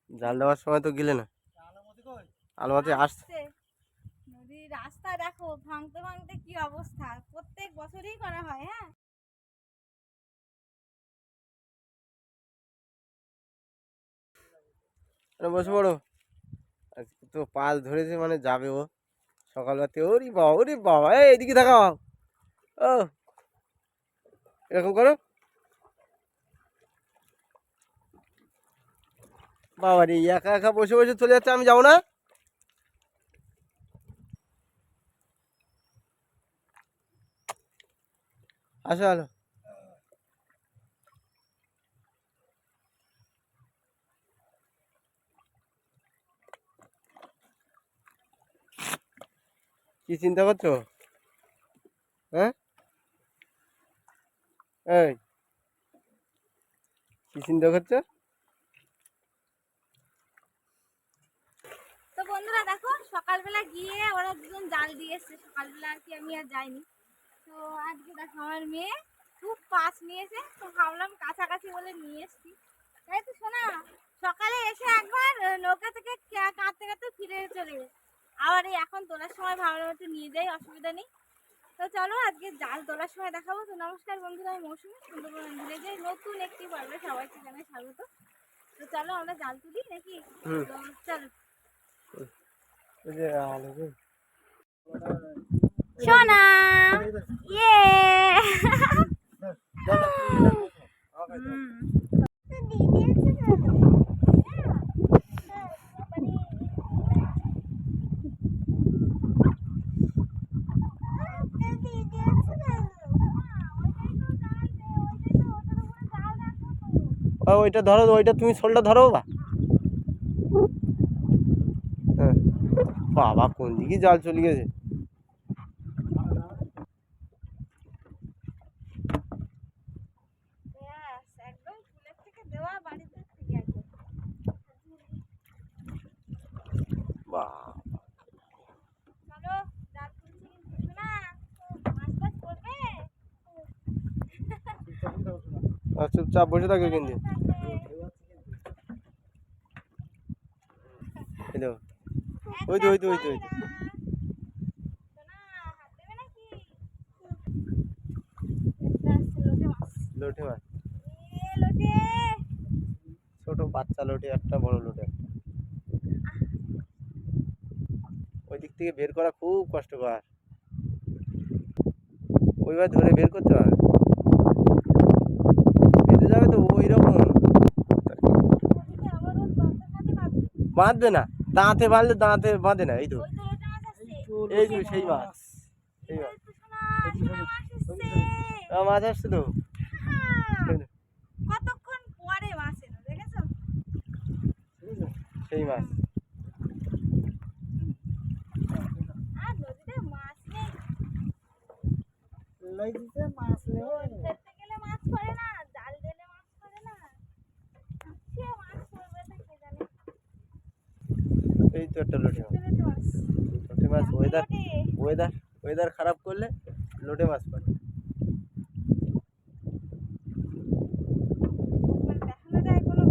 জাল দেওয়ার সময় তো গেলে না, আলমাতে আসছে। নদীর রাস্তা দেখো ভাঙতে ভাঙতে কি অবস্থা, প্রত্যেক বছরই করা হয়। হ্যাঁ বসে পড়ো, আজকে তো পাল ধরেছে মানে যাবে ও সকালবেলাতে। ওরে বাবা এইদিকে থাকাও, ও এরকম করো বাবা রে, একা একা বসে বসে চলে যাচ্ছে, আমি যাবো না। আসো আলো, কি চিন্তা করছো? হ্যাঁ এই কি চিন্তা করছো? তো বন্ধুরা দেখো, সকালবেলা গিয়ে ওরা দুজন জাল দিয়ে এসছে। সকালবেলা আর কি আমি আর যাইনি। তো আজকে দেখো আমার মেয়ে খুব মাছ নিয়েছে, তো ভাবলাম কাছাকাছি বলে নিয়ে এসছি। তাই তো শোনা, সকালে এসে একবার নৌকা থেকে কাঁদতে কাঁদতে ফিরে চলে গেছে। আবার এই এখন তোলার সময় ভাবলাম একটু নিয়ে যাই, অসুবিধা নেই। তো চলো আজকে জাল তোলার সময় দেখাবো। তো নমস্কার বন্ধুরা, আমি মৌসুমী, সুন্দরবন ভিলেজের নতুন একটি পর্বে সবাইকে জানাই স্বাগত। তো চলো আমরা জাল তুলি নাকি? তো চলো সোনা, ইয়ে ওইটা ধরো, ওইটা তুমি শোলটা ধরো বা। হ্যাঁ বাবা, কোন দিকে জাল চলে গেছে। একদম ফুলের থেকে দেওয়া বাড়িতে থেকে একদম। চলো জাল তুলছি কিন্তু শোনা, মাছ টাছ করবে। চুপচাপ বসে থাকে কিন্তু। ওই তো ওই তো ওই তো ওই তো লোটে মাছ, ছোট বাচ্চা লোটে একটা, বড় লোটে একটা। ওই দিক থেকে বের করা খুব কষ্টকর, ওইবার ধরে বের করতে হবে, বেঁধে যাবে তো ওই রকম। বাঁধবে না, দাঁতে বাঁধলে দাঁতে বাঁধে না। এই তো এই তো সেই মাছ, সেই মাছ, মাছ আসছে তো। কতক্ষণ পরে মাছ এলো দেখেছো? সেই মাছ। আর নদীতে মাছ নেই, নদীতে মাছ নেই, ধরতে গেলে মাছ পড়ে না, জাল দিলে মাছ পড়ে না, সে মাছ পড়বে না কে জানে। এই তো একটা লোটে মাছ, মাছ লোটে মাছ। ওয়েদার ওয়েদার ওয়েদার খারাপ করলে লোটে মাছ পড়ে। দেখানো যায় কোনো?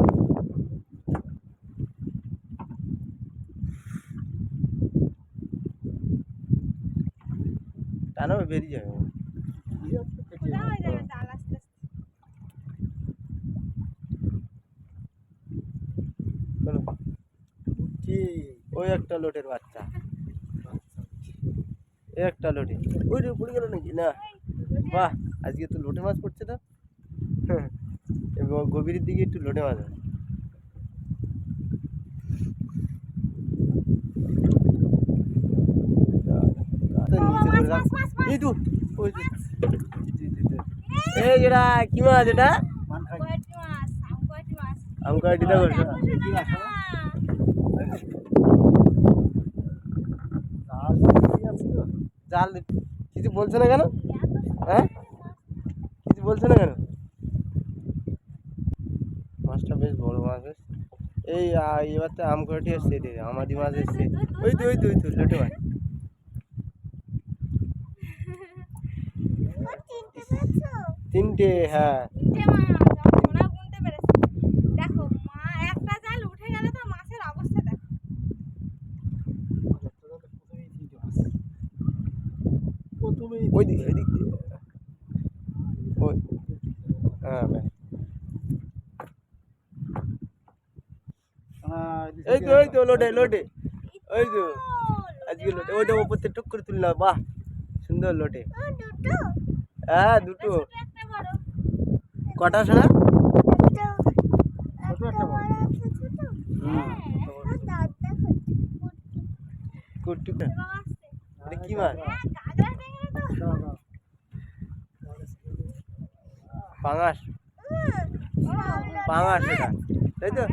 টানো বেরিয়ে যাবে। খোলা হয়ে যাবে জাল আস্তে আস্তে। ওই একটা লোটের বাচ্চা, এই একটা লোটে। ওই রে পড়ে গেল নাকি না? বাহ, আজকে তো লোটে মাছ পড়ছে তো। গভীরের দিকে একটু লোটে মাছ আছে। এই তো ওই তো, এই যেটা কি মাছ এটা? কয়টি মাছ, কয়টি মাছ, আমকা দিদা করছো জাল, কিছু বলছো না কেন? হ্যাঁ কিছু বলছো না কেন? মাছটা বেশ বড় মাছ, বেশ। এই এবার তো আম কয়টি এসছে, আমাদি মাছ এসছে। ওই তো ওই তো ওই তো লোটে মাছ। তিনটে, হ্যাঁ। তিনটে মাছ, ওরা গুনতে পেরেছে। দেখো মা একটা জাল উঠে গেলে তো এই তো লোটে লোটে, ওই তো আজকে লোটে, ওইটা ওপর থেকে টুক করে তুললাম, বাহ সুন্দর লোটে। হ্যাঁ দুটো। একটা বড় কটা শোনা? কুট্টু, এটা কি মাছ? পাঙাশ, পাঙাশ এটা, তাই তো?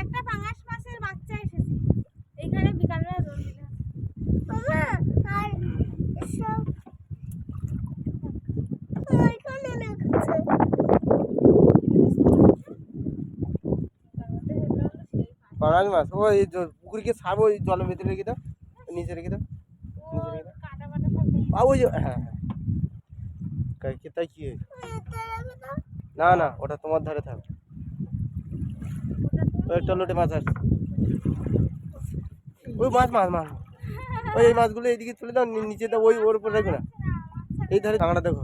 একটা পাঙাশ মাছের বাচ্চা এসেছে এইখানে বিকালবেলা দোল দিলে পাঙাশ মাছ, ওই পুকুরকে ছাড়বো, ওই জলের ভেতরে রেখে দাও, নিচে রেখে দাও, নিচে রেখে দাও। কাটা বাটা সব নেই। ওই যে, হ্যাঁ হ্যাঁ, তাই কি হয়েছে? না না, ওটা তোমার ধারে থাক। ওই একটা লোটে মাছ আসছে, ওই মাছ মাছ মাছ, ওই এই মাছগুলো এইদিকে তুলে দাও, নিচে দাও, ওই ওর উপর রাখবে না। এই ধারে কাঁকড়া দেখো,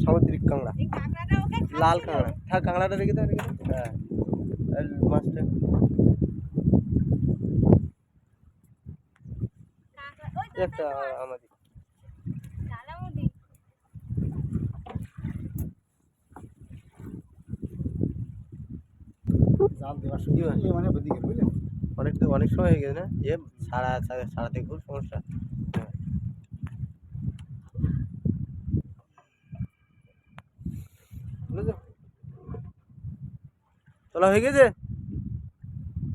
সামুদ্রিক কাঁকড়া, এই কাঁকড়াটা ওকে লাল খাচ্ছিল। কাঁকড়া, থাক কাঁকড়াটা রেখে দাও, রেখে দাও। হ্যাঁ, আর মাছটা কাঁকড়া ওই তো একটা আমাদের জ্বালামুড়ি। জাল দেওয়ার সময় মানে ওদিকে বুঝলেন অনেক সময় হয়ে গেছে না, এ সারাতে খুব সমস্যা। বুঝেছো? তোলা হয়ে গেছে?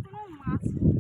কোনো মাছ নেই।